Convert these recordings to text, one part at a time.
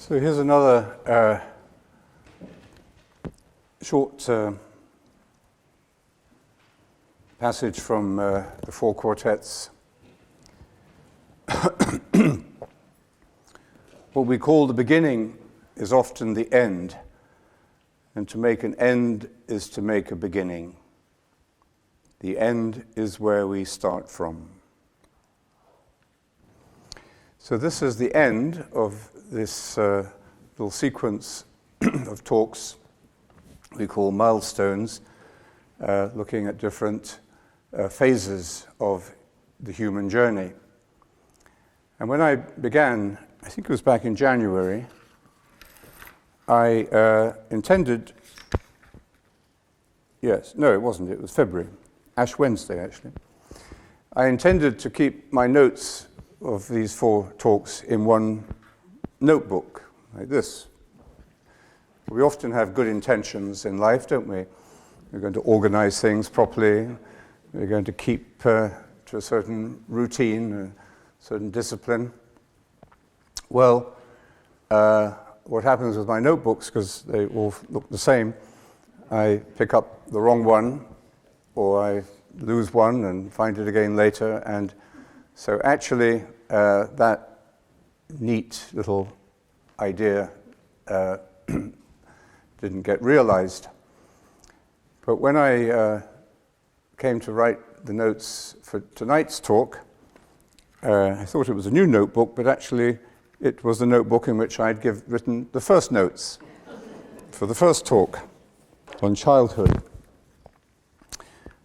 So here's another short passage from the four quartets. What we call the beginning is often the end, and to make an end is to make a beginning. The end is where we start from. So this is the end of this little sequence of talks we call Milestones, looking at different phases of the human journey. And when I began, I think it was back in January, I intended, no it wasn't, it was February, Ash Wednesday actually. I intended to keep my notes of these four talks in one notebook, like this. We often have good intentions in life, don't we? We're going to organize things properly, we're going to keep to a certain routine, a certain discipline. Well, what happens with my notebooks, because they all look the same, I pick up the wrong one, or I lose one and find it again later, and so actually that neat little idea didn't get realized. But when I came to write the notes for tonight's talk, I thought it was a new notebook, but actually it was the notebook in which I'd written the first notes for the first talk on childhood.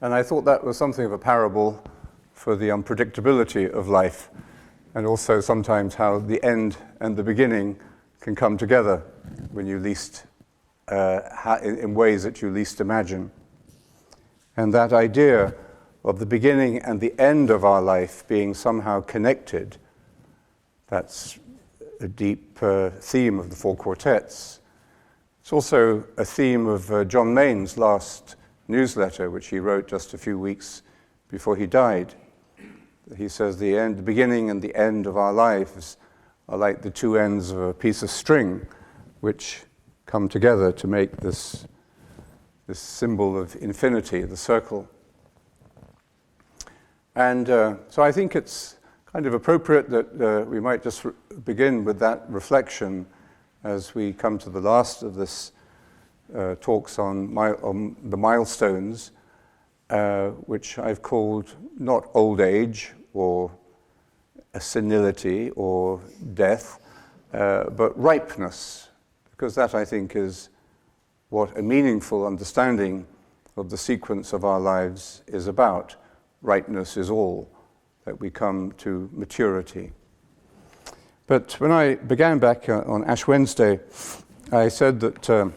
And I thought that was something of a parable for the unpredictability of life, and also sometimes how the end and the beginning can come together when you least, in ways that you least imagine. And that idea of the beginning and the end of our life being somehow connected, that's a deep theme of the four quartets. It's also a theme of John Mayne's last newsletter, which he wrote just a few weeks before he died. He says the beginning and the end of our lives are like the two ends of a piece of string which come together to make this symbol of infinity, the circle. And so I think it's kind of appropriate that we might just begin with that reflection as we come to the last of this talks on the milestones, which I've called not old age or a senility or death, but ripeness, because that I think is what a meaningful understanding of the sequence of our lives is about. Ripeness is all, that we come to maturity. But when I began back on Ash Wednesday, I said that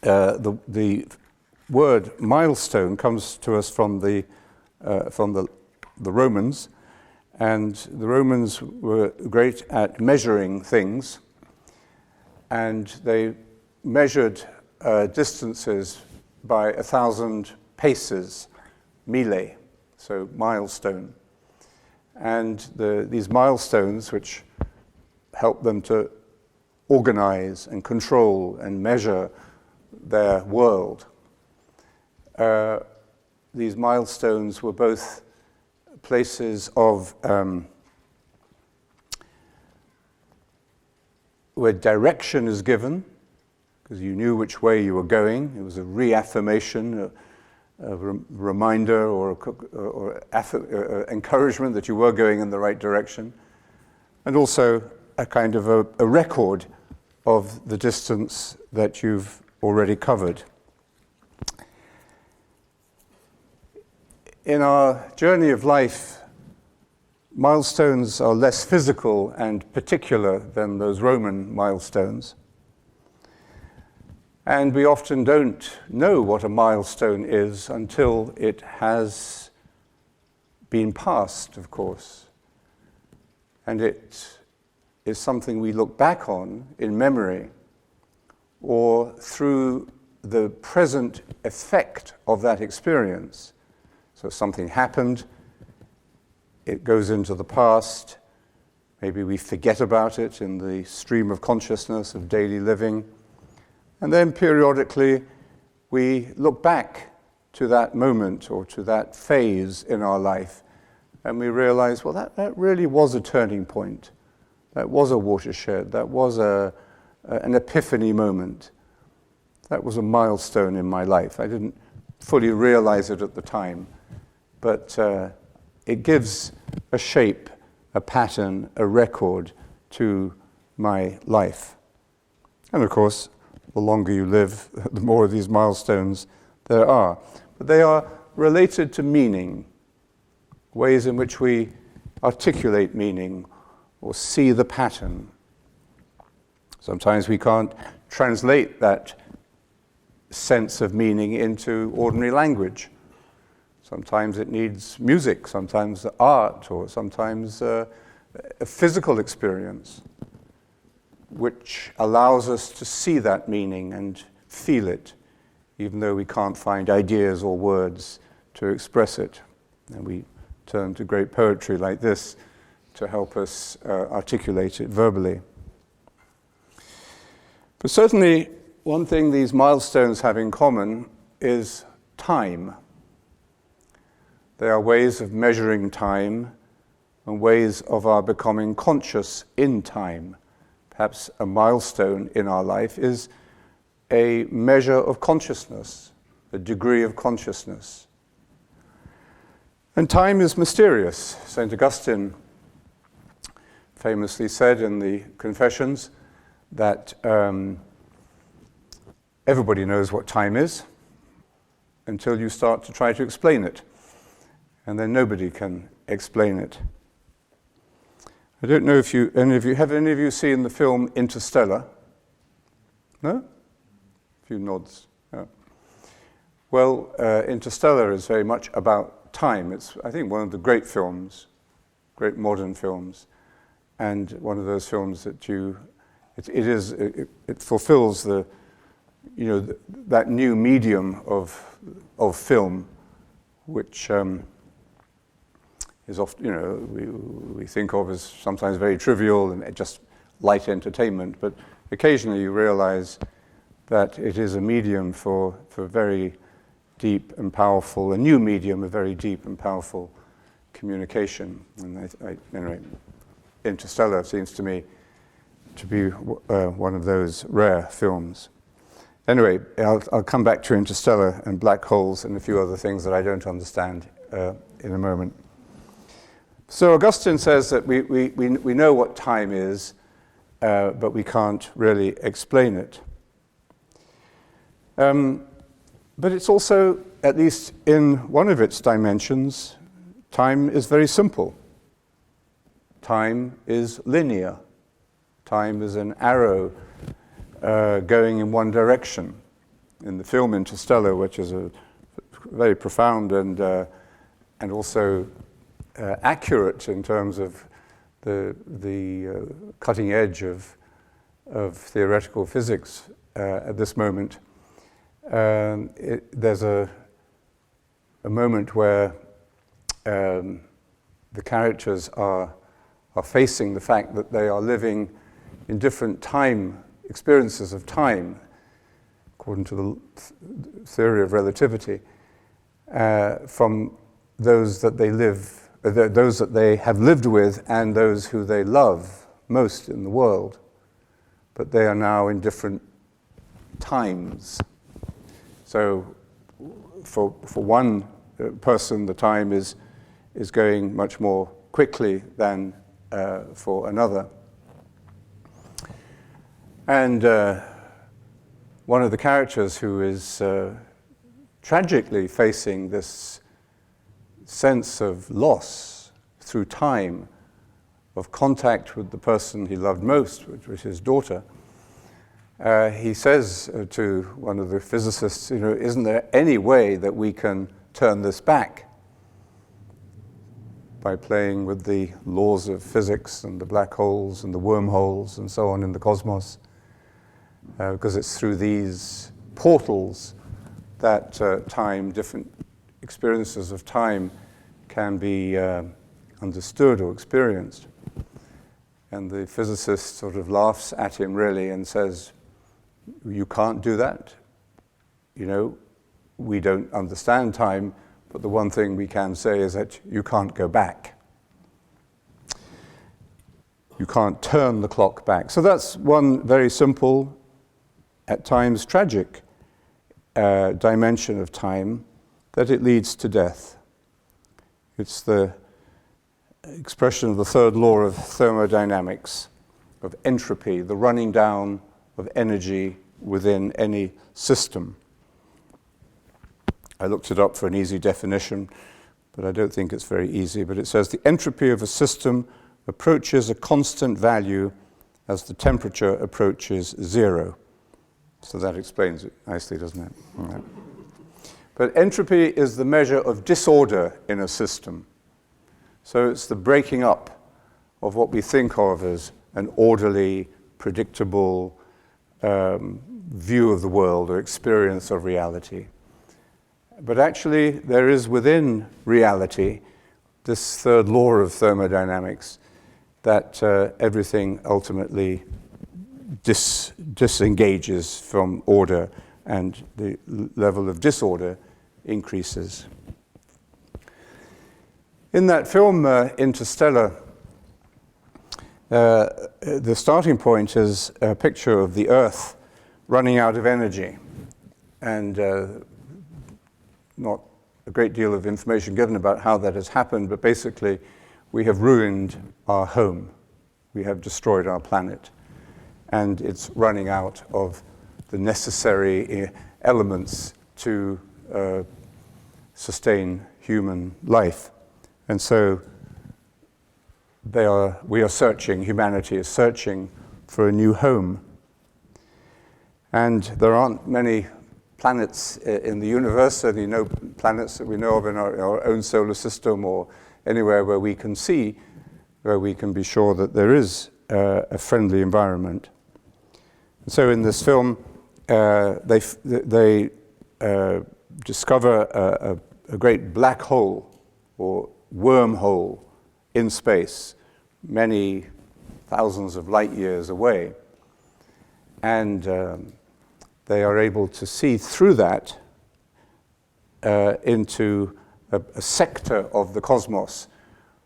the word milestone comes to us from the Romans, and the Romans were great at measuring things, and they measured distances by 1,000 paces, mile, so milestone. And these milestones, which help them to organize and control and measure their world, these milestones were both places of where direction is given, because you knew which way you were going. It was a reaffirmation, a reminder or encouragement that you were going in the right direction, and also a kind of a record of the distance that you've already covered. In our journey of life, milestones are less physical and particular than those Roman milestones. And we often don't know what a milestone is until it has been passed, of course. And it is something we look back on in memory or through the present effect of that experience. So something happened, it goes into the past, Maybe we forget about it in the stream of consciousness of daily living. And then periodically we look back to that moment or to that phase in our life and we realize, well, that really was a turning point. That was a watershed. That was an epiphany moment. That was a milestone in my life. I didn't fully realize it at the time, but it gives a shape, a pattern, a record to my life. And of course, the longer you live, the more of these milestones there are. But they are related to meaning, ways in which we articulate meaning or see the pattern. Sometimes we can't translate that sense of meaning into ordinary language. Sometimes it needs music, sometimes art, or sometimes a physical experience, which allows us to see that meaning and feel it, even though we can't find ideas or words to express it. And we turn to great poetry like this to help us articulate it verbally. But certainly, one thing these milestones have in common is time. They are ways of measuring time and ways of our becoming conscious in time. Perhaps a milestone in our life is a measure of consciousness, a degree of consciousness. And time is mysterious. St. Augustine famously said in the Confessions that everybody knows what time is until you start to try to explain it. And then nobody can explain it. I don't know if any of you seen the film Interstellar? No? A few nods. Yeah. Well, Interstellar is very much about time. It's, I think, one of the great films, great modern films, and one of those films that it fulfills the, that new medium of film, which is often, we think of as sometimes very trivial and just light entertainment, but occasionally you realize that it is a medium for very deep and powerful, a new medium of very deep and powerful communication. And anyway, Interstellar seems to me to be one of those rare films. Anyway, I'll come back to Interstellar and black holes and a few other things that I don't understand in a moment. So Augustine says that we know what time is, but we can't really explain it. But it's also, at least in one of its dimensions, time is very simple. Time is linear. Time is an arrow going in one direction. In the film Interstellar, which is a very profound and also accurate in terms of the cutting edge of theoretical physics at this moment, there's a moment where the characters are facing the fact that they are living in different time experiences of time, according to the theory of relativity, from those that they have lived with and those who they love most in the world, but they are now in different times. So for one person, the time is going much more quickly than for another. And one of the characters who is tragically facing this sense of loss through time, of contact with the person he loved most, which was his daughter, he says to one of the physicists, isn't there any way that we can turn this back by playing with the laws of physics and the black holes and the wormholes and so on in the cosmos? Because it's through these portals that different experiences of time can be understood or experienced. And the physicist sort of laughs at him really and says, you can't do that. You know, we don't understand time, but the one thing we can say is that you can't go back. You can't turn the clock back. So that's one very simple, at times tragic, dimension of time, that it leads to death. It's the expression of the third law of thermodynamics, of entropy, the running down of energy within any system. I looked it up for an easy definition, but I don't think it's very easy. But it says the entropy of a system approaches a constant value as the temperature approaches zero. So that explains it nicely, doesn't it? Yeah. But entropy is the measure of disorder in a system. So it's the breaking up of what we think of as an orderly, predictable view of the world or experience of reality. But actually, there is within reality this third law of thermodynamics that everything ultimately disengages from order, and the level of disorder increases. In that film, Interstellar, the starting point is a picture of the Earth running out of energy, and not a great deal of information given about how that has happened, but basically we have ruined our home. We have destroyed our planet, and it's running out of the necessary elements to sustain human life. And so we are searching, humanity is searching for a new home. And there aren't many planets in the universe, certainly no planets that we know of in our own solar system or anywhere where we can see, where we can be sure that there is a friendly environment. And so in this film, they discover a great black hole or wormhole in space, many thousands of light years away. And they are able to see through that into a sector of the cosmos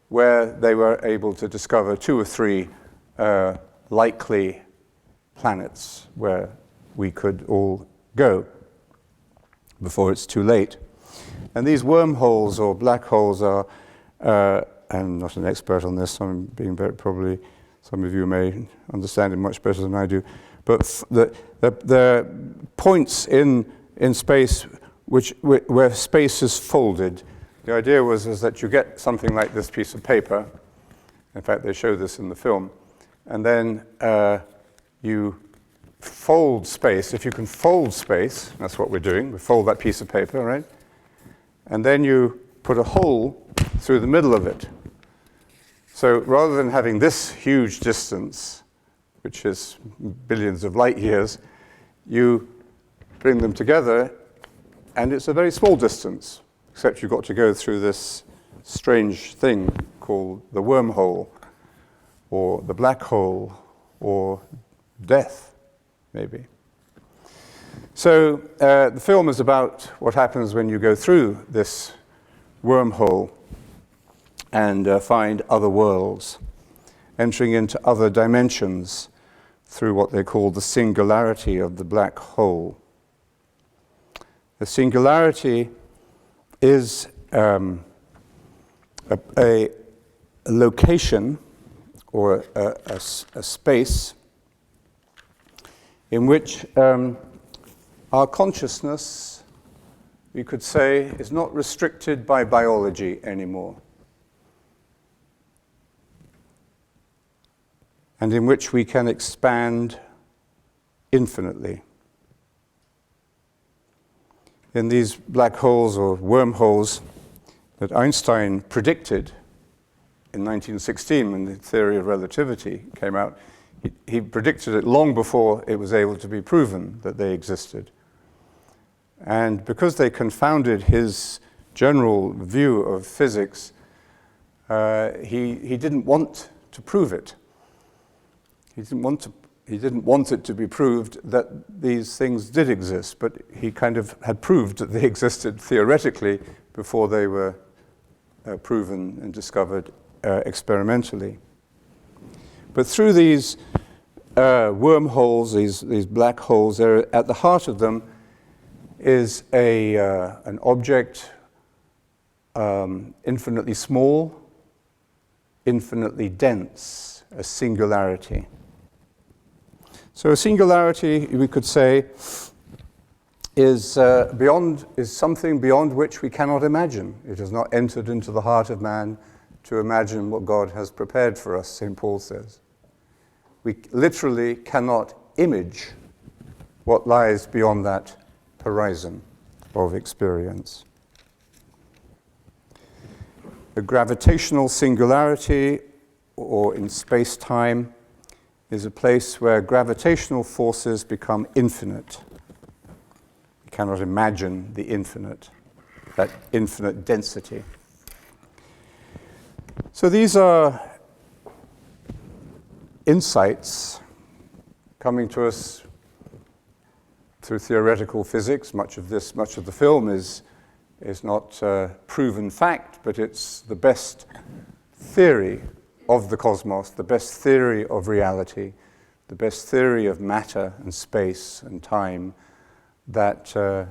where they were able to discover 2 or 3 likely planets where we could all go before it's too late. And these wormholes or black holes are, I'm not an expert on this, I'm being probably, some of you may understand it much better than I do, but the points in space where space is folded. The idea is that you get something like this piece of paper. In fact, they show this in the film. And then you fold space. If you can fold space, that's what we're doing. We fold that piece of paper, right? And then you put a hole through the middle of it. So rather than having this huge distance, which is billions of light years, you bring them together, and it's a very small distance, except you've got to go through this strange thing called the wormhole, or the black hole, or death, maybe. So the film is about what happens when you go through this wormhole and find other worlds, entering into other dimensions through what they call the singularity of the black hole. The singularity is a location or a space in which our consciousness, we could say, is not restricted by biology anymore, and in which we can expand infinitely. In these black holes or wormholes that Einstein predicted in 1916 when the theory of relativity came out, he predicted it long before it was able to be proven that they existed. And because they confounded his general view of physics, he didn't want to prove it. He didn't want it to be proved that these things did exist, but he kind of had proved that they existed theoretically before they were proven and discovered experimentally. But through these wormholes, these black holes, at the heart of them is an object infinitely small, infinitely dense, a singularity. So a singularity, we could say, is something beyond which we cannot imagine. It has not entered into the heart of man to imagine what God has prepared for us, St. Paul says. We literally cannot image what lies beyond that horizon of experience. A gravitational singularity, or in space-time, is a place where gravitational forces become infinite. We cannot imagine the infinite, that infinite density. So these are insights coming to us through theoretical physics. Much of the film is not proven fact, but it's the best theory of the cosmos, the best theory of reality, the best theory of matter and space and time that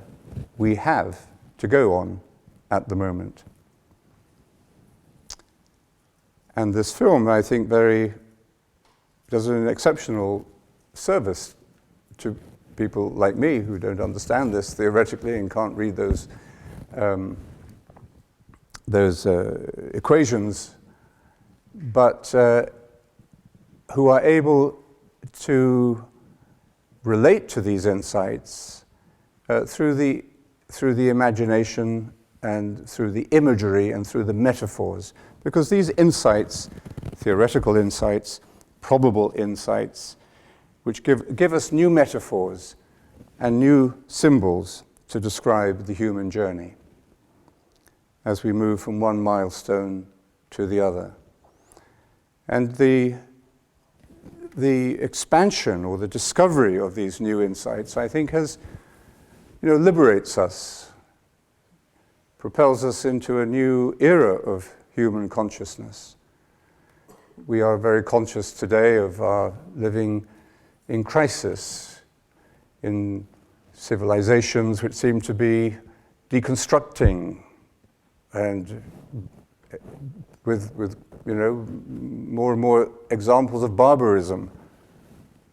we have to go on at the moment. And this film, I think, does an exceptional service to people like me who don't understand this theoretically and can't read those equations, but who are able to relate to these insights through the imagination and through the imagery and through the metaphors. Because these insights, theoretical insights, probable insights, which give us new metaphors and new symbols to describe the human journey as we move from one milestone to the other. And the expansion or the discovery of these new insights, I think, liberates us, propels us into a new era of human consciousness. We are very conscious today of our living in crisis, in civilizations which seem to be deconstructing, and with more and more examples of barbarism,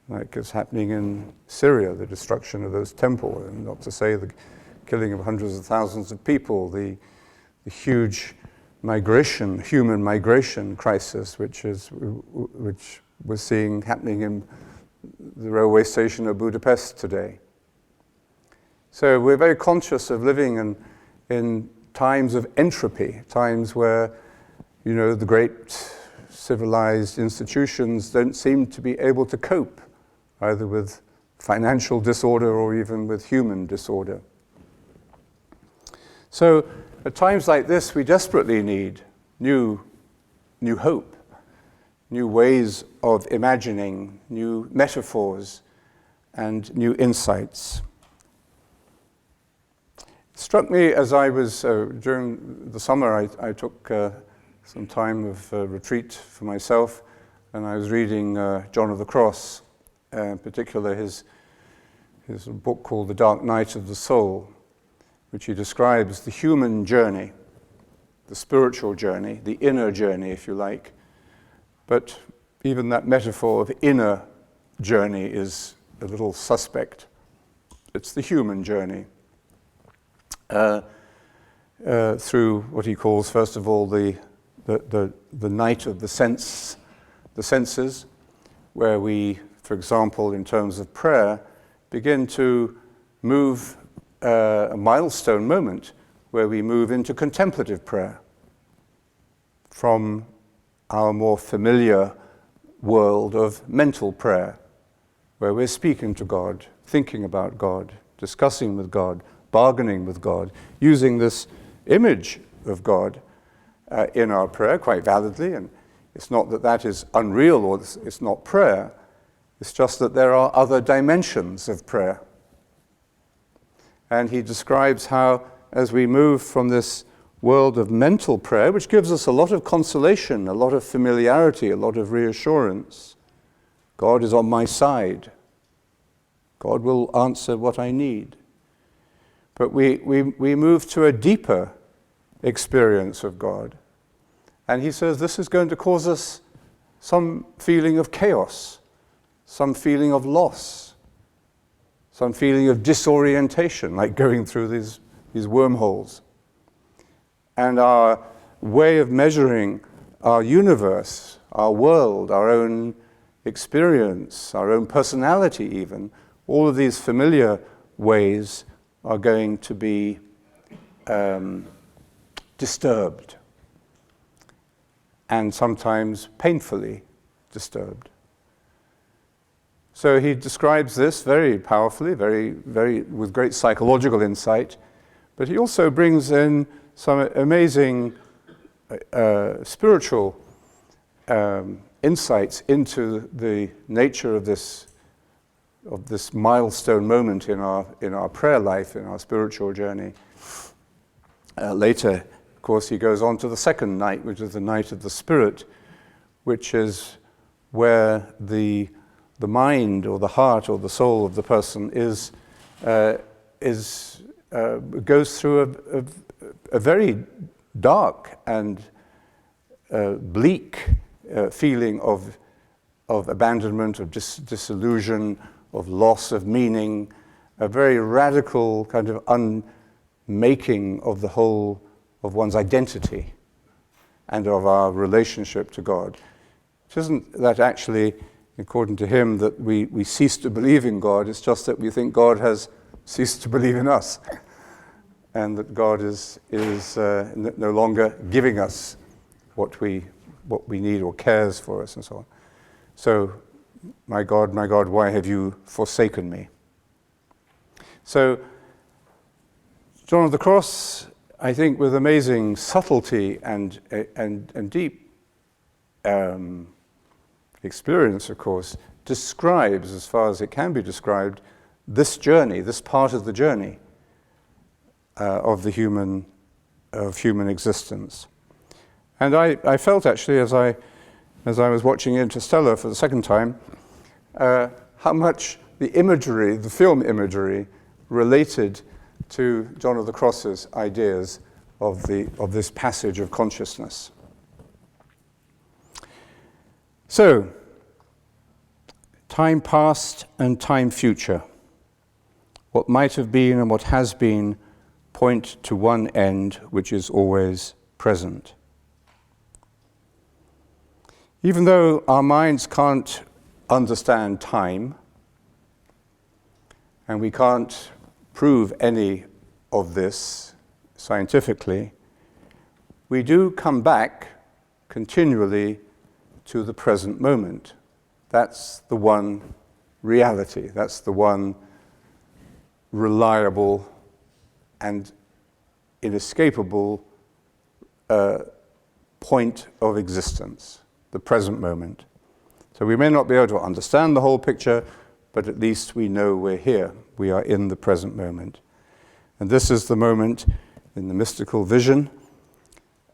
like is happening in Syria, the destruction of those temples, and not to say the killing of hundreds of thousands of people, the huge human migration crisis, which we're seeing happening in the railway station of Budapest today. So we're very conscious of living in times of entropy, times where, the great civilized institutions don't seem to be able to cope, either with financial disorder or even with human disorder. So at times like this, we desperately need new hope, new ways of imagining, new metaphors, and new insights. It struck me as I was, during the summer, I took some time of retreat for myself, and I was reading John of the Cross, in particular his book called The Dark Night of the Soul, which he describes the human journey, the spiritual journey, the inner journey, if you like. But even that metaphor of inner journey is a little suspect. It's the human journey. Through what he calls, first of all, the night of the senses, where we, for example, in terms of prayer, begin to move a milestone moment where we move into contemplative prayer from our more familiar world of mental prayer, where we're speaking to God, thinking about God, discussing with God, bargaining with God, using this image of God in our prayer quite validly. And it's not that is unreal or it's not prayer, It's just that there are other dimensions of prayer. And he describes how, as we move from this world of mental prayer, which gives us a lot of consolation, a lot of familiarity, a lot of reassurance, God is on my side. God will answer what I need. But we move to a deeper experience of God. And he says this is going to cause us some feeling of chaos, some feeling of loss, some feeling of disorientation, like going through these wormholes. And our way of measuring our universe, our world, our own experience, our own personality even, all of these familiar ways are going to be disturbed, and sometimes painfully disturbed. So he describes this very powerfully, very with great psychological insight, but he also brings in some amazing spiritual insights into the nature of this milestone moment in our prayer life, in our spiritual journey. Later, of course, he goes on to the second night, which is the night of the Spirit, which is where the mind or the heart or the soul of the person goes through a very dark and bleak feeling of abandonment, of disillusion, of loss of meaning, a very radical kind of unmaking of the whole of one's identity and of our relationship to God. It isn't that actually, according to him, that we cease to believe in God, it's just that we think God has ceased to believe in us, and that God is no longer giving us what we need or cares for us and so on. So, my God, why have you forsaken me? So, John of the Cross, I think with amazing subtlety and deep experience, of course, describes, as far as it can be described, this journey, this part of the journey of human existence. And I felt actually, as I was watching Interstellar for the second time, how much the imagery, the film imagery, related to John of the Cross's ideas of this passage of consciousness. So, time past and time future. What might have been and what has been point to one end, which is always present. Even though our minds can't understand time, and we can't prove any of this scientifically, we do come back continually to the present moment. That's the one reality. That's the one reliable and inescapable point of existence, the present moment. So we may not be able to understand the whole picture, but at least we know we're here. We are in the present moment. And this is the moment in the mystical vision,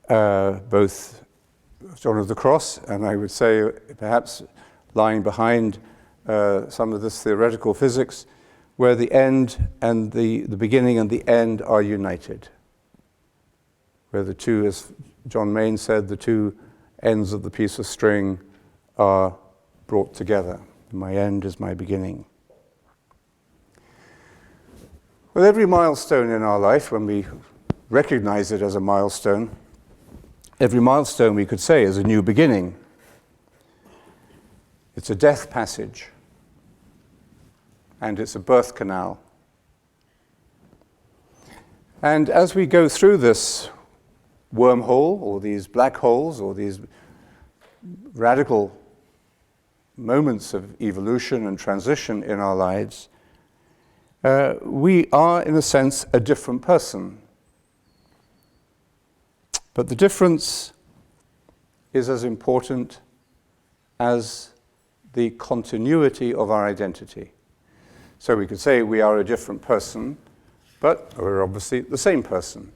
both John of the Cross, and I would say perhaps lying behind some of this theoretical physics, where the end and the beginning and the end are united. Where the two, as John Main said, the two ends of the piece of string are brought together. My end is my beginning. With every milestone in our life, when we recognize it as a milestone, every milestone we could say is a new beginning. It's a death passage, and it's a birth canal. And as we go through this wormhole, or these black holes, or these radical moments of evolution and transition in our lives, we are, in a sense, a different person. But the difference is as important as the continuity of our identity. So we could say we are a different person, but we're obviously the same person.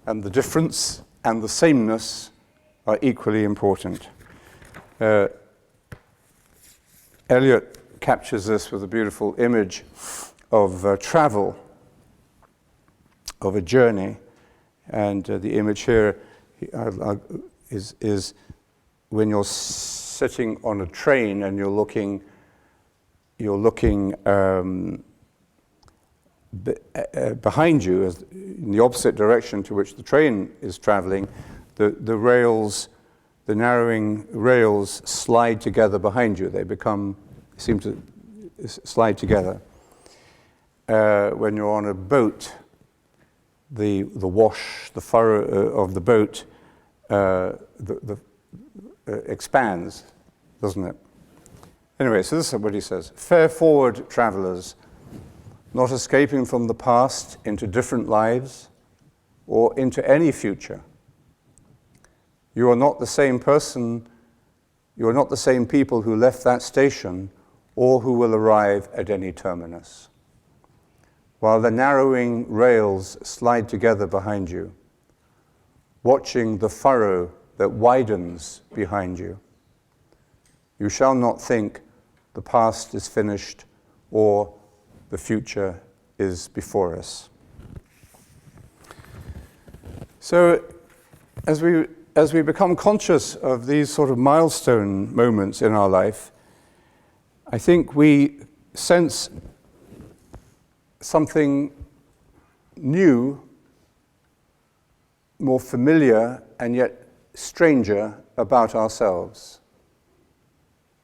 And the difference and the sameness are equally important. Eliot captures this with a beautiful image of travel, of a journey. And the image here is when you're sitting on a train and you're looking behind you, in the opposite direction to which the train is traveling. The narrowing rails slide together behind you. They seem to slide together. When you're on a boat, the furrow of the boat expands, doesn't it? Anyway, so this is what he says. Fare forward, travelers, not escaping from the past into different lives or into any future. You are not the same person, you are not the same people who left that station or who will arrive at any terminus. While the narrowing rails slide together behind you, watching the furrow that widens behind you, you shall not think the past is finished or the future is before us. So as we become conscious of these sort of milestone moments in our life, I think we sense something new, more familiar, and yet stranger about ourselves.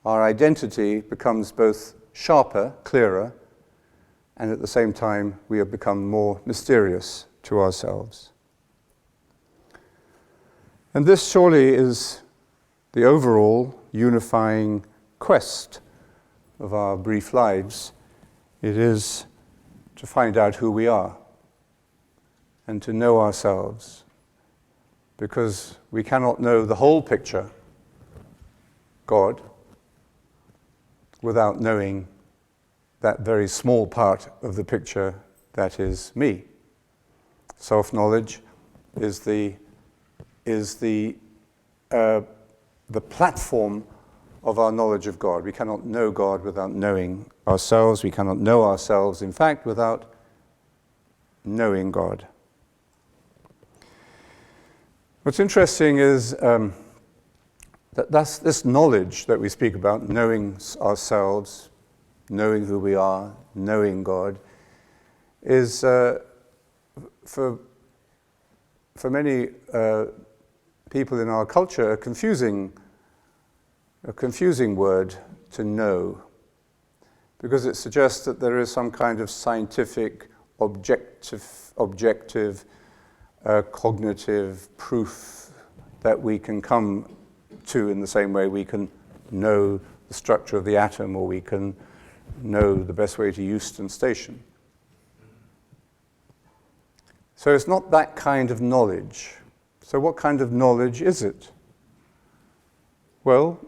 Our identity becomes both sharper, clearer, and at the same time we have become more mysterious to ourselves. And this surely is the overall unifying quest of our brief lives. It is to find out who we are and to know ourselves, because we cannot know the whole picture, God, without knowing that very small part of the picture that is me. Self-knowledge is the platform of our knowledge of God. We cannot know God without knowing ourselves. We cannot know ourselves, in fact, without knowing God. What's interesting is that's this knowledge that we speak about, knowing ourselves, knowing who we are, knowing God, is for many people in our culture a confusing word to know, because it suggests that there is some kind of scientific, objective, cognitive proof that we can come to in the same way we can know the structure of the atom, or we can know the best way to Euston Station. So it's not that kind of knowledge. So what kind of knowledge is it? Well,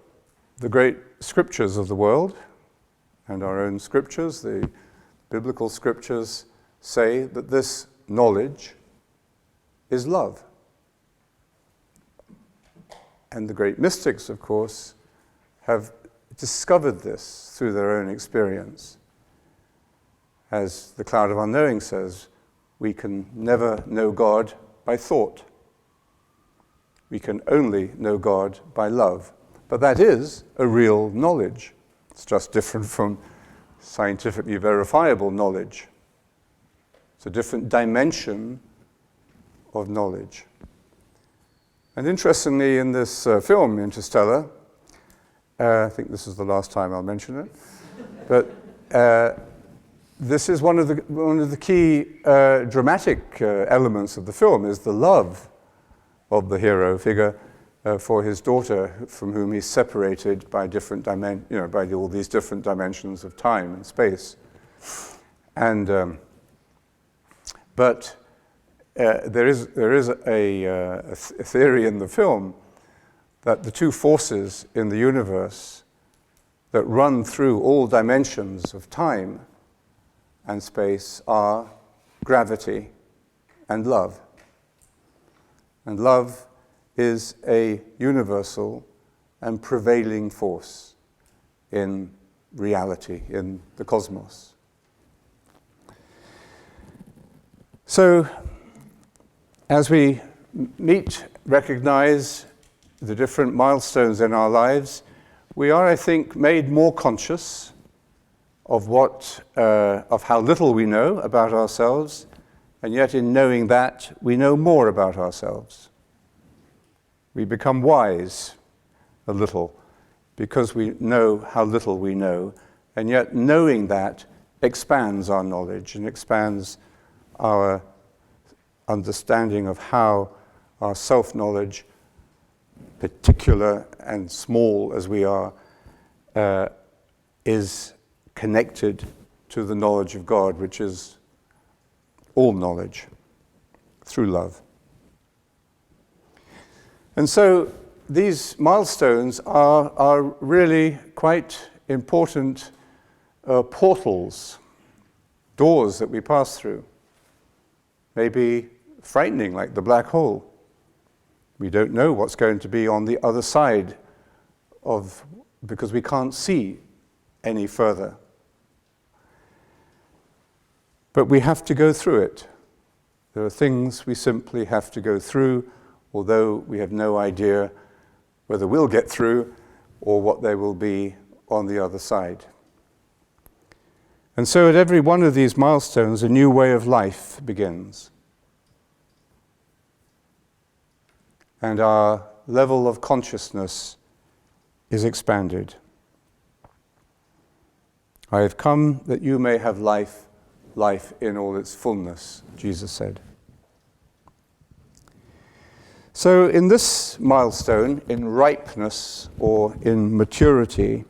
the great scriptures of the world, and our own scriptures, the biblical scriptures, say that this knowledge is love. And the great mystics, of course, have discovered this through their own experience. As the Cloud of Unknowing says, we can never know God by thought. We can only know God by love. But that is a real knowledge. It's just different from scientifically verifiable knowledge. It's a different dimension of knowledge. And interestingly, in this film, Interstellar, I think this is the last time I'll mention it, but this is one of the key dramatic elements of the film, is the love of the hero figure for his daughter, from whom he's separated by by all these different dimensions of time and space. And but there is a theory in the film that the two forces in the universe that run through all dimensions of time and space are gravity and love. And love is a universal and prevailing force in reality, in the cosmos. So, as we meet, recognize the different milestones in our lives, we are, I think, made more conscious of of how little we know about ourselves, and yet in knowing that, we know more about ourselves. We become wise a little because we know how little we know, and yet knowing that expands our knowledge and expands our understanding of how our self-knowledge, particular and small as we are, is connected to the knowledge of God, which is all knowledge through love. And so these milestones are really quite important portals, doors that we pass through. Maybe frightening, like the black hole. We don't know what's going to be on the other side because we can't see any further. But we have to go through it. There are things we simply have to go through, although we have no idea whether we'll get through or what there will be on the other side. And so at every one of these milestones, a new way of life begins. And our level of consciousness is expanded. I have come that you may have life, life in all its fullness, Jesus said. So in this milestone, in ripeness or in maturity,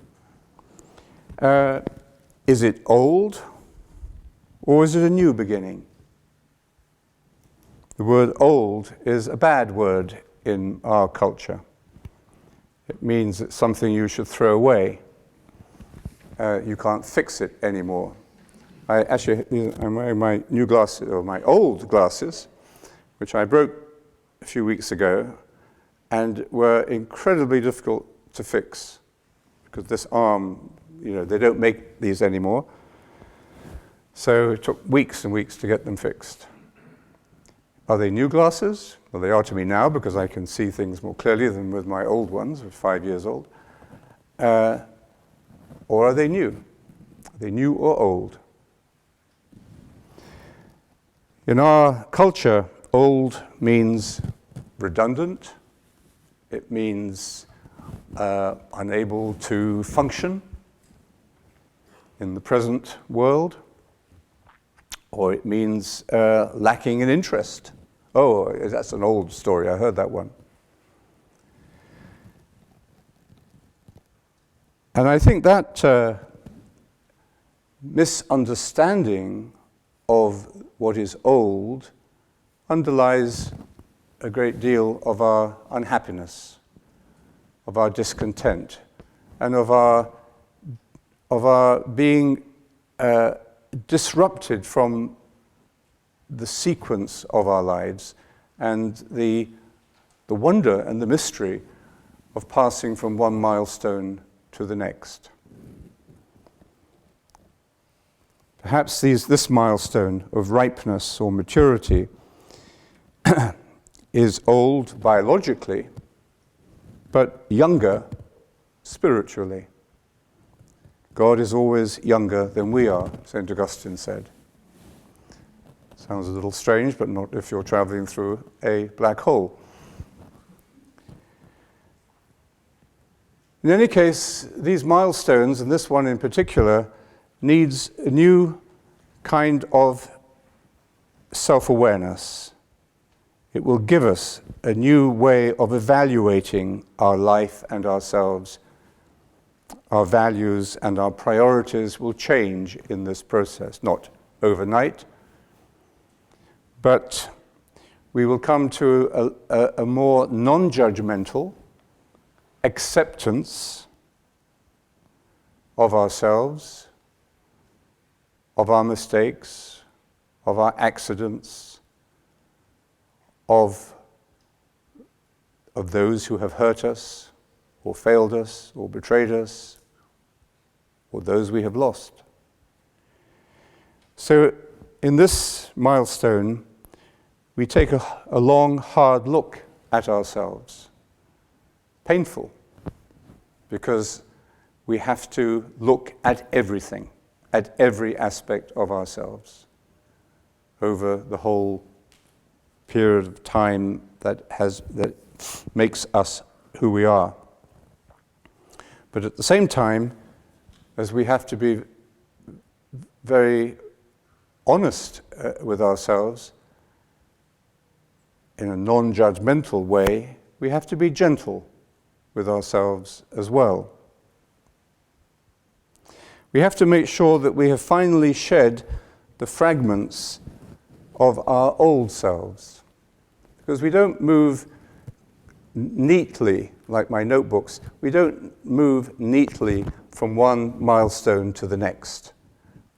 is it old or is it a new beginning? The word old is a bad word in our culture. It means it's something you should throw away. You can't fix it anymore. I'm wearing my new glasses, or my old glasses, which I broke a few weeks ago, and were incredibly difficult to fix, because this arm, they don't make these anymore. So it took weeks and weeks to get them fixed. Are they new glasses? Well, they are to me now, because I can see things more clearly than with my old ones, which are 5 years old. Or are they new? Are they new or old? In our culture, old means redundant. It means unable to function in the present world. Or it means lacking in interest. Oh, that's an old story. I heard that one. And I think that misunderstanding of what is old underlies a great deal of our unhappiness, of our discontent, and of our being disrupted from the sequence of our lives and the wonder and the mystery of passing from one milestone to the next. Perhaps this milestone of ripeness or maturity is old biologically, but younger spiritually. God is always younger than we are, St. Augustine said. Sounds a little strange, but not if you're traveling through a black hole. In any case, these milestones, and this one in particular, needs a new kind of self-awareness. It will give us a new way of evaluating our life and ourselves. Our values and our priorities will change in this process, not overnight, but we will come to a more non-judgmental acceptance of ourselves, of our mistakes, of our accidents, of those who have hurt us, or failed us, or betrayed us, or those we have lost. So in this milestone, we take a long, hard look at ourselves. Painful, because we have to look at everything, at every aspect of ourselves over the whole period of time that makes us who we are. But at the same time, as we have to be very honest with ourselves in a non-judgmental way, we have to be gentle with ourselves as well. We have to make sure that we have finally shed the fragments of our old selves, because we don't move neatly, like my notebooks, we don't move neatly from one milestone to the next.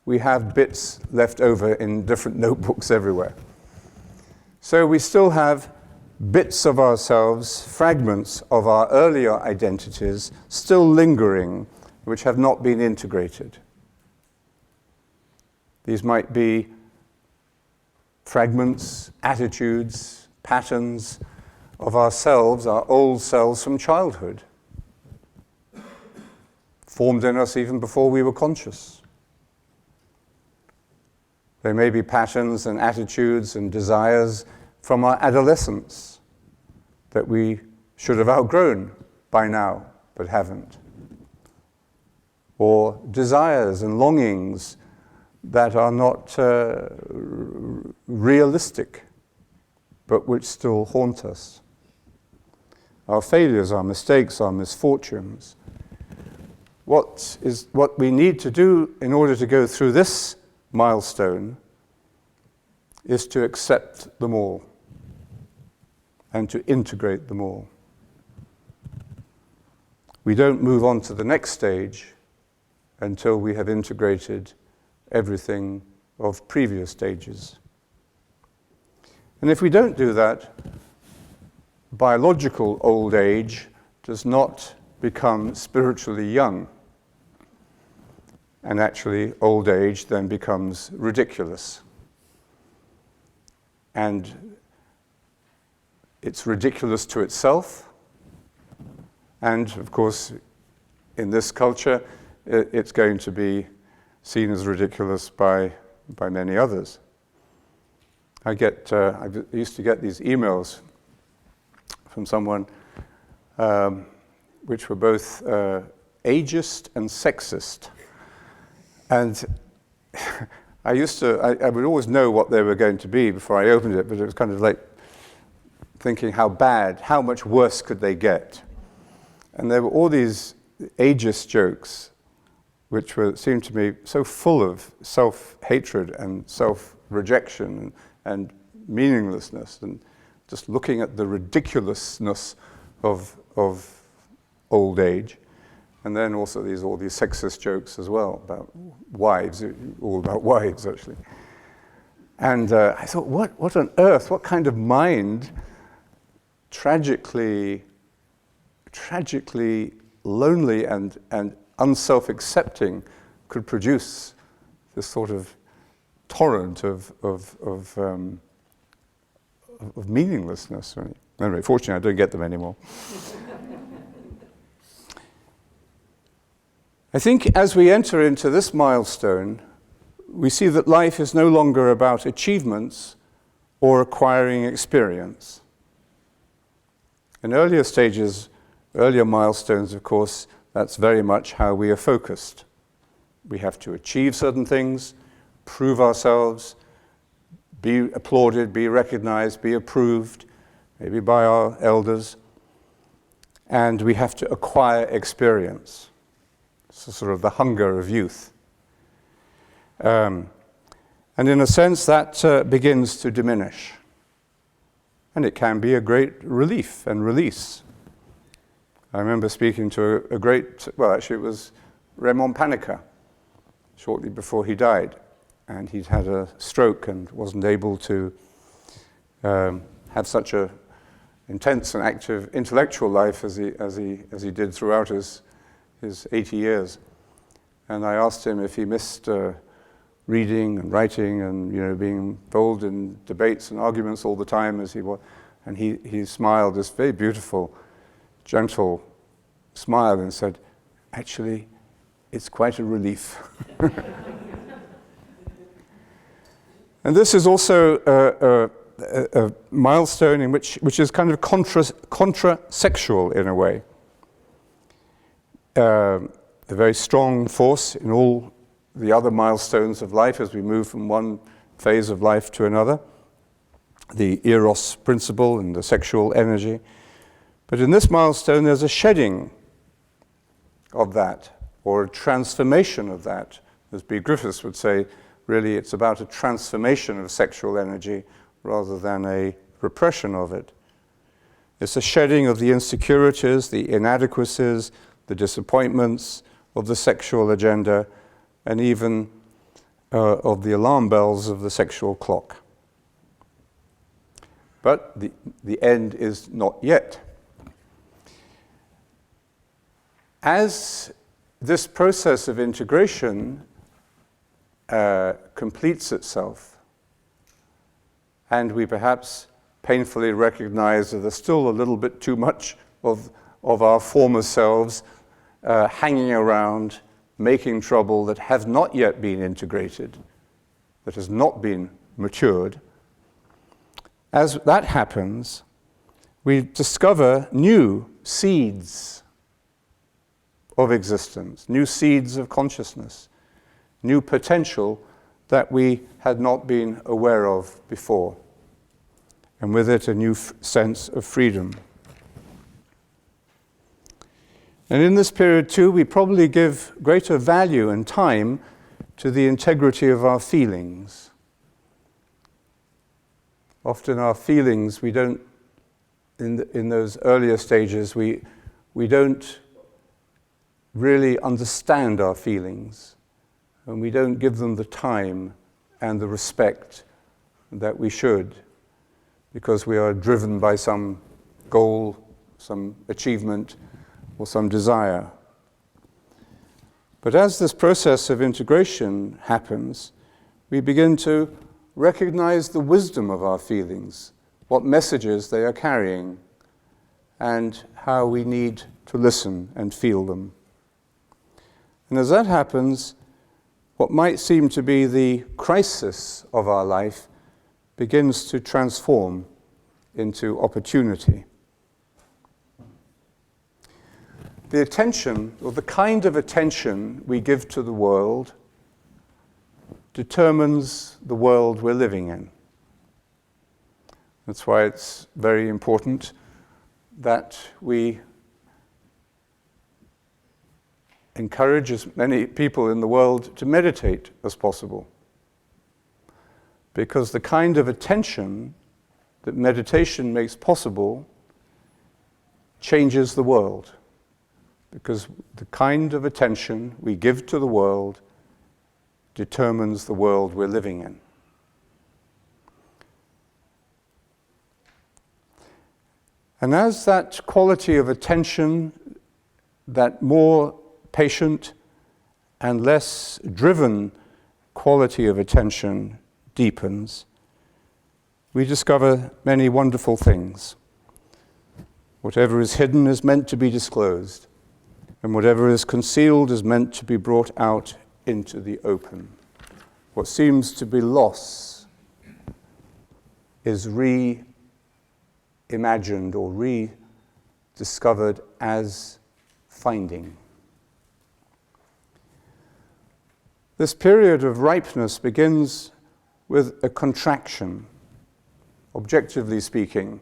We have bits left over in different notebooks everywhere. So we still have bits of ourselves, fragments of our earlier identities, still lingering, which have not been integrated. These might be fragments, attitudes, patterns of ourselves, our old selves from childhood, formed in us even before we were conscious. There may be patterns and attitudes and desires from our adolescence that we should have outgrown by now, but haven't. Or desires and longings that are not realistic, but which still haunt us. Our failures, our mistakes, our misfortunes. What we need to do in order to go through this milestone is to accept them all and to integrate them all. We don't move on to the next stage until we have integrated everything of previous stages. And if we don't do that, biological old age does not become spiritually young. And actually, old age then becomes ridiculous. And it's ridiculous to itself. And of course, in this culture, it's going to be seen as ridiculous by many others. I used to get these emails from someone which were both ageist and sexist. And I would always know what they were going to be before I opened it, but it was kind of like thinking how much worse could they get? And there were all these ageist jokes which seemed to me so full of self-hatred and self-rejection and meaninglessness, and just looking at the ridiculousness of old age. And then also all these sexist jokes as well about wives, all about wives actually. And I thought, what on earth, what kind of mind tragically lonely and unself-accepting could produce this sort of torrent of meaninglessness. Anyway, fortunately, I don't get them anymore. I think as we enter into this milestone, we see that life is no longer about achievements or acquiring experience. In earlier stages, earlier milestones, of course, that's very much how we are focused. We have to achieve certain things, prove ourselves, be applauded, be recognized, be approved, maybe by our elders, and we have to acquire experience. So sort of the hunger of youth. And in a sense, that begins to diminish. And it can be a great relief and release. I remember speaking to actually it was Raymond Panica shortly before he died. And he'd had a stroke and wasn't able to have such a intense and active intellectual life as he did throughout his 80 years. And I asked him if he missed reading and writing and being involved in debates and arguments all the time as he was. And he smiled this very beautiful, gentle smile and said, "Actually, it's quite a relief." And this is also a milestone in which is kind of contra-sexual in a way. A very strong force in all the other milestones of life as we move from one phase of life to another, the eros principle and the sexual energy. But in this milestone, there's a shedding of that, or a transformation of that. As B. Griffiths would say, really it's about a transformation of sexual energy rather than a repression of it. It's a shedding of the insecurities, the inadequacies, the disappointments of the sexual agenda, and even of the alarm bells of the sexual clock. But the end is not yet. As this process of integration completes itself, and we perhaps painfully recognize that there's still a little bit too much of our former selves hanging around, making trouble that has not yet been integrated, that has not been matured. As that happens, we discover new seeds of existence, new seeds of consciousness, new potential that we had not been aware of before, and with it a new sense of freedom. And in this period too, we probably give greater value and time to the integrity of our feelings. Often our feelings, we don't, in those earlier stages, we don't really understand our feelings, and we don't give them the time and the respect that we should, because we are driven by some goal, some achievement, or some desire. But as this process of integration happens, we begin to recognize the wisdom of our feelings, what messages they are carrying, and how we need to listen and feel them. And as that happens, what might seem to be the crisis of our life begins to transform into opportunity. The attention, or the kind of attention we give to the world, determines the world we're living in. That's why it's very important that we encourage as many people in the world to meditate as possible. Because the kind of attention that meditation makes possible changes the world. Because the kind of attention we give to the world determines the world we're living in. And as that quality of attention, that more patient and less driven quality of attention deepens, we discover many wonderful things. Whatever is hidden is meant to be disclosed, and whatever is concealed is meant to be brought out into the open. What seems to be loss is reimagined or rediscovered as finding. This period of ripeness begins with a contraction. Objectively speaking,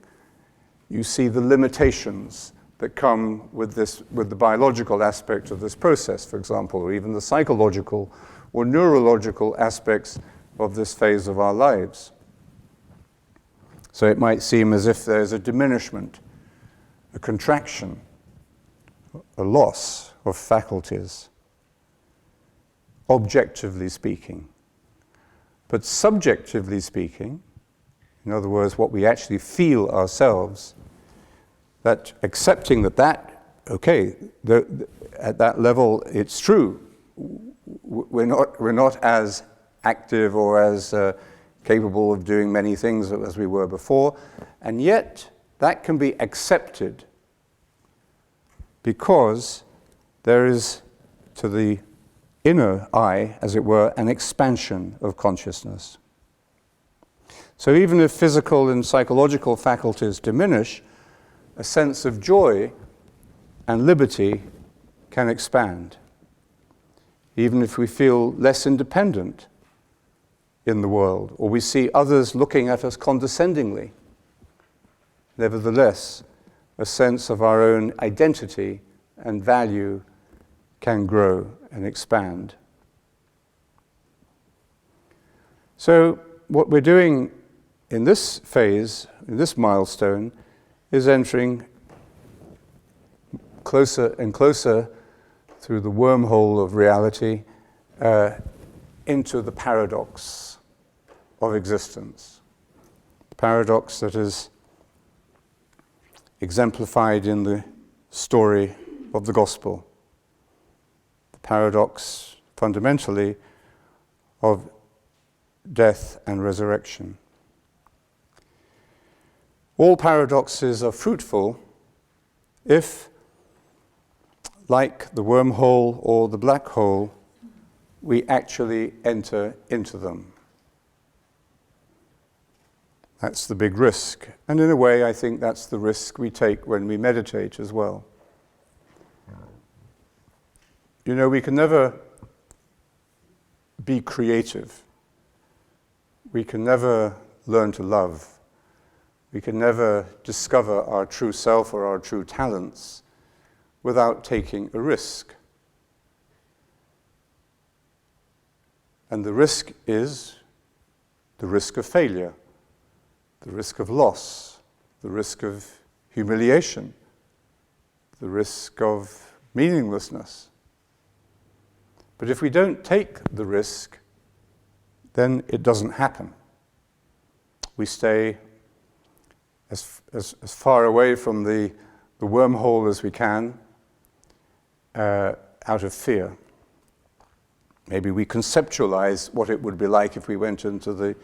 you see the limitations that come with the biological aspect of this process, for example, or even the psychological or neurological aspects of this phase of our lives. So it might seem as if there's a diminishment, a contraction, a loss of faculties. objectively speaking. But subjectively speaking, in other words, what we actually feel ourselves, that accepting that, okay, at that level it's true. We're not as active or as capable of doing many things as we were before, and yet that can be accepted because there is, to the inner eye, as it were, an expansion of consciousness. So even if physical and psychological faculties diminish, a sense of joy and liberty can expand. Even if we feel less independent in the world, or we see others looking at us condescendingly, nevertheless, a sense of our own identity and value can grow and expand. So what we're doing in this phase, in this milestone, is entering closer and closer through the wormhole of reality into the paradox of existence. The paradox that is exemplified in the story of the gospel. The paradox, fundamentally, of death and resurrection. All paradoxes are fruitful if, like the wormhole or the black hole, we actually enter into them. That's the big risk. And in a way, I think that's the risk we take when we meditate as well. You know, we can never be creative. We can never learn to love. We can never discover our true self or our true talents without taking a risk. And the risk is the risk of failure, the risk of loss, the risk of humiliation, the risk of meaninglessness. But if we don't take the risk, then it doesn't happen. We stay as far away from the wormhole as we can, out of fear. Maybe we conceptualize what it would be like if we went into the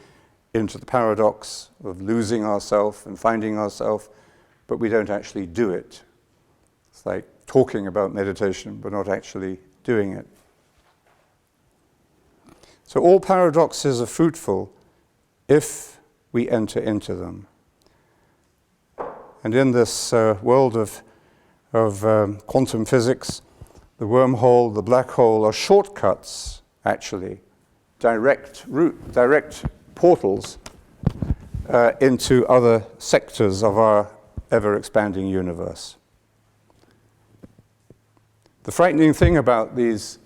paradox of losing ourselves and finding ourselves, but we don't actually do it. It's like talking about meditation, but not actually doing it. So all paradoxes are fruitful if we enter into them. And in this world of quantum physics, the wormhole, the black hole are shortcuts, actually, direct portals into other sectors of our ever-expanding universe. The frightening thing about these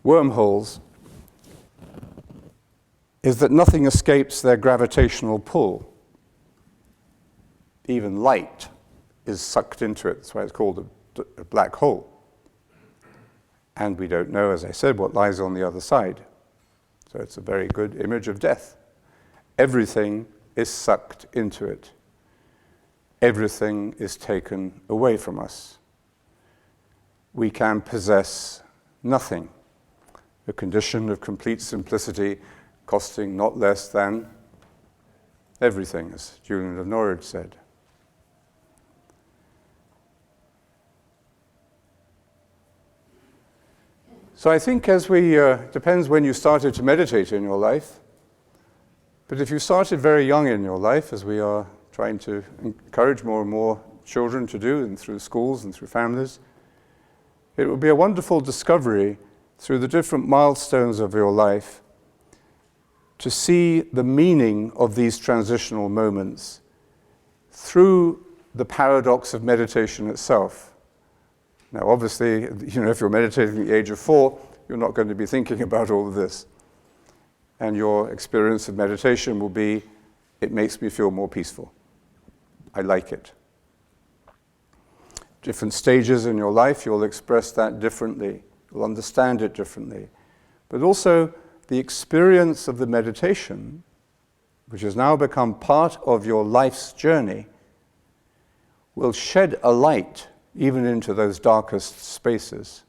wormholes is that nothing escapes their gravitational pull. Even light is sucked into it. That's why it's called a black hole. And we don't know, as I said, what lies on the other side. So it's a very good image of death. Everything is sucked into it. Everything is taken away from us. We can possess nothing. A condition of complete simplicity costing not less than everything, as Julian of Norwich said. So I think depends when you started to meditate in your life, but if you started very young in your life, as we are trying to encourage more and more children to do, and through schools and through families, it would be a wonderful discovery through the different milestones of your life to see the meaning of these transitional moments through the paradox of meditation itself. Now, obviously, if you're meditating at the age of 4, you're not going to be thinking about all of this. And your experience of meditation will be, it makes me feel more peaceful. I like it. Different stages in your life, you'll express that differently. You'll understand it differently. but also the experience of the meditation, which has now become part of your life's journey, will shed a light even into those darkest spaces.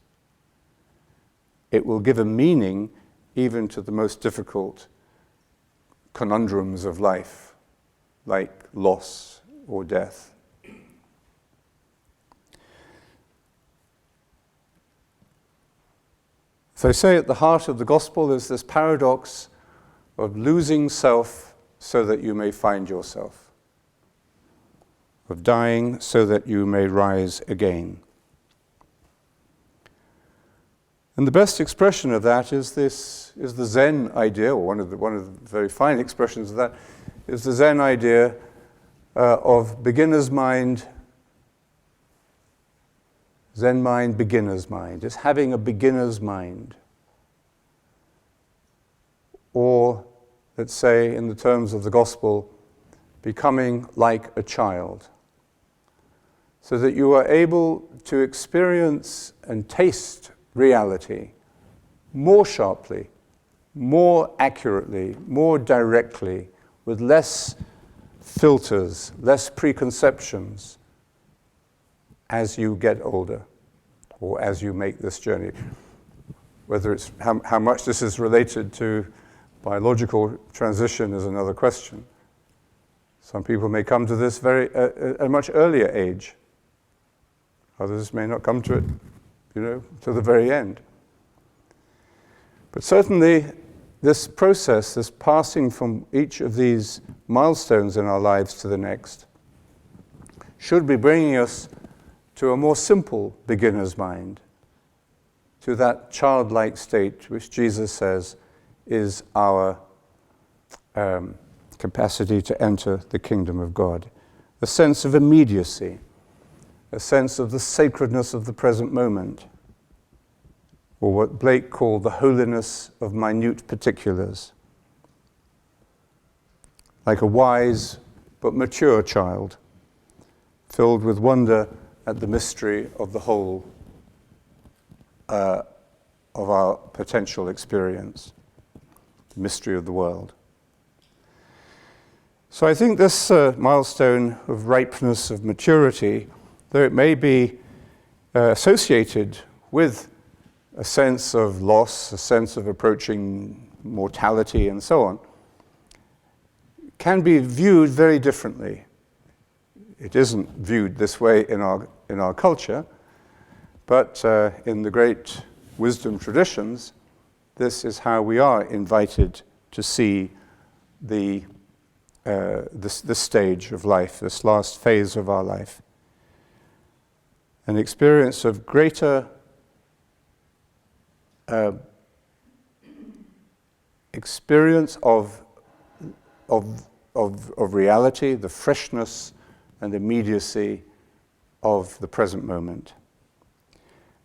It will give a meaning even to the most difficult conundrums of life, like loss or death. So I say at the heart of the gospel is this paradox of losing self so that you may find yourself, of dying so that you may rise again. And the best expression of that is the Zen idea, or one of the very fine expressions of that is the Zen idea of beginner's mind, Zen mind, beginner's mind. It's having a beginner's mind. Or, let's say, in the terms of the gospel, becoming like a child. So that you are able to experience and taste reality more sharply, more accurately, more directly, with less filters, less preconceptions as you get older or as you make this journey. Whether it's how much this is related to biological transition is another question. Some people may come to this at a much earlier age. Others may not come to it, to the very end. But certainly, this process, this passing from each of these milestones in our lives to the next, should be bringing us to a more simple beginner's mind, to that childlike state which Jesus says is our capacity to enter the kingdom of God. A sense of immediacy, a sense of the sacredness of the present moment, or what Blake called the holiness of minute particulars. Like a wise but mature child, filled with wonder at the mystery of the whole of our potential experience, the mystery of the world. So I think this milestone of ripeness, of maturity, though it may be associated with a sense of loss, a sense of approaching mortality and so on, can be viewed very differently. It isn't viewed this way in our culture, but in the great wisdom traditions, this is how we are invited to see this stage of life, this last phase of our life. An experience of greater experience of reality, the freshness and immediacy of the present moment.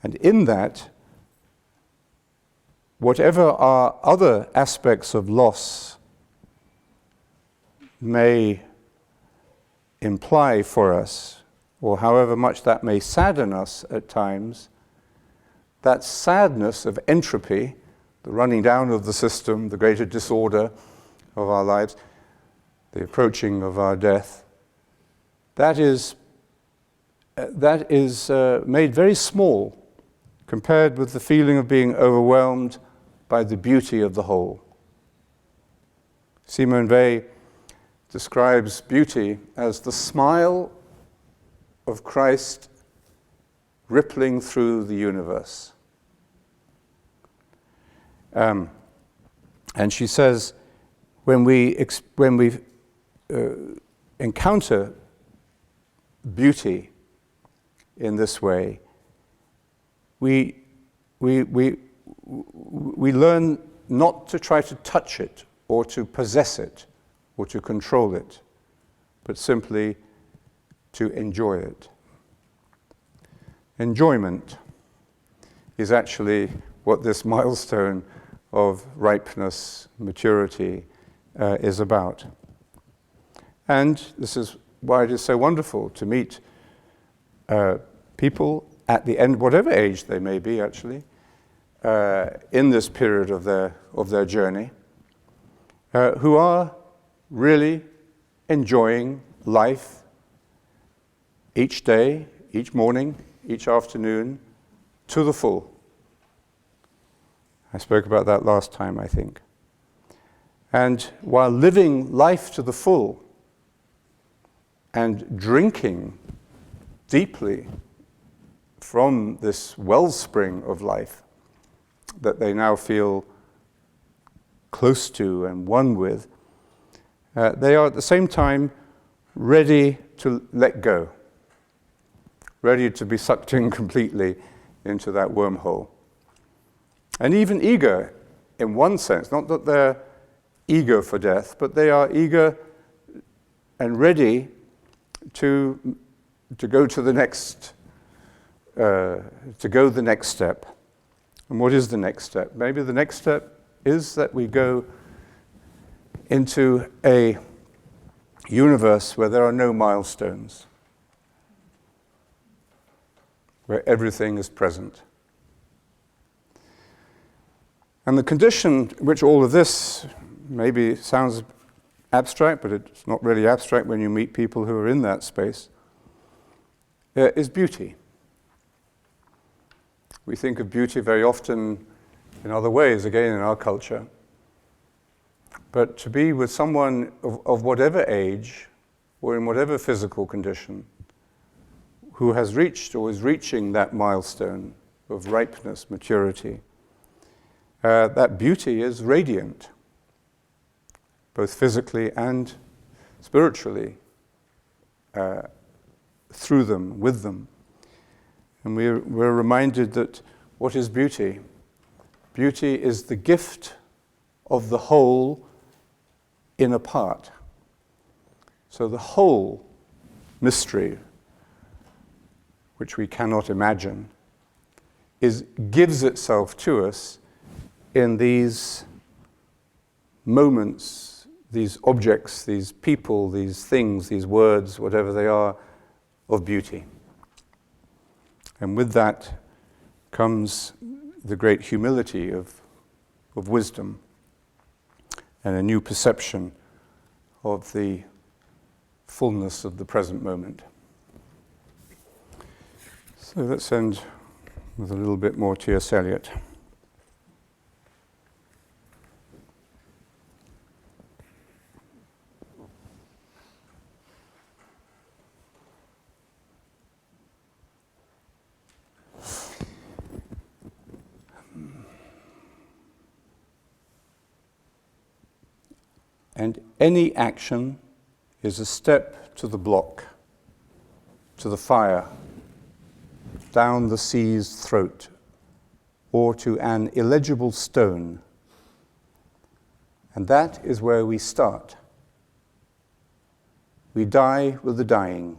And in that, whatever our other aspects of loss may imply for us, or however much that may sadden us at times, that sadness of entropy, the running down of the system, the greater disorder of our lives, the approaching of our death, that is made very small compared with the feeling of being overwhelmed by the beauty of the whole. Simone Weil describes beauty as the smile of Christ rippling through the universe. And she says, when we encounter beauty in this way, we learn not to try to touch it or to possess it or to control it, but simply to enjoy it. Enjoyment is actually what this milestone of ripeness, maturity is about. And this is why it is so wonderful to meet people at the end, whatever age they may be actually, in this period of their journey, who are really enjoying life each day, each morning, each afternoon, to the full. I spoke about that last time, I think. And while living life to the full and drinking deeply from this wellspring of life that they now feel close to and one with, they are at the same time ready to let go, ready to be sucked in completely into that wormhole. And even eager, in one sense, not that they're eager for death, but they are eager and ready to go to the next the next step. And what is the next step? Maybe the next step is that we go into a universe where there are no milestones, where everything is present. And the condition in which all of this maybe sounds abstract, but it's not really abstract when you meet people who are in that space, is beauty. We think of beauty very often in other ways, again in our culture. But to be with someone of whatever age or in whatever physical condition who has reached or is reaching that milestone of ripeness, maturity, that beauty is radiant, both physically and spiritually, through them, with them. And we're reminded that what is beauty? Beauty is the gift of the whole in a part. So the whole mystery, which we cannot imagine, gives itself to us in these moments, these objects, these people, these things, these words, whatever they are, of beauty. And with that comes the great humility of wisdom and a new perception of the fullness of the present moment. So let's end with a little bit more T.S. Eliot. And any action is a step to the block, to the fire, down the sea's throat, or to an illegible stone. And that is where we start. We die with the dying.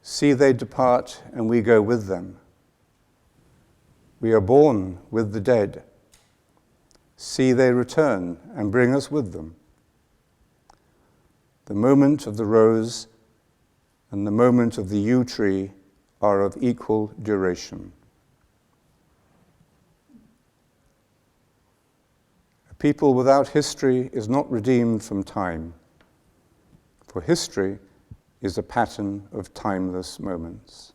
See they depart, and we go with them. We are born with the dead. See they return, and bring us with them. The moment of the rose and the moment of the yew tree are of equal duration. A people without history is not redeemed from time, for history is a pattern of timeless moments.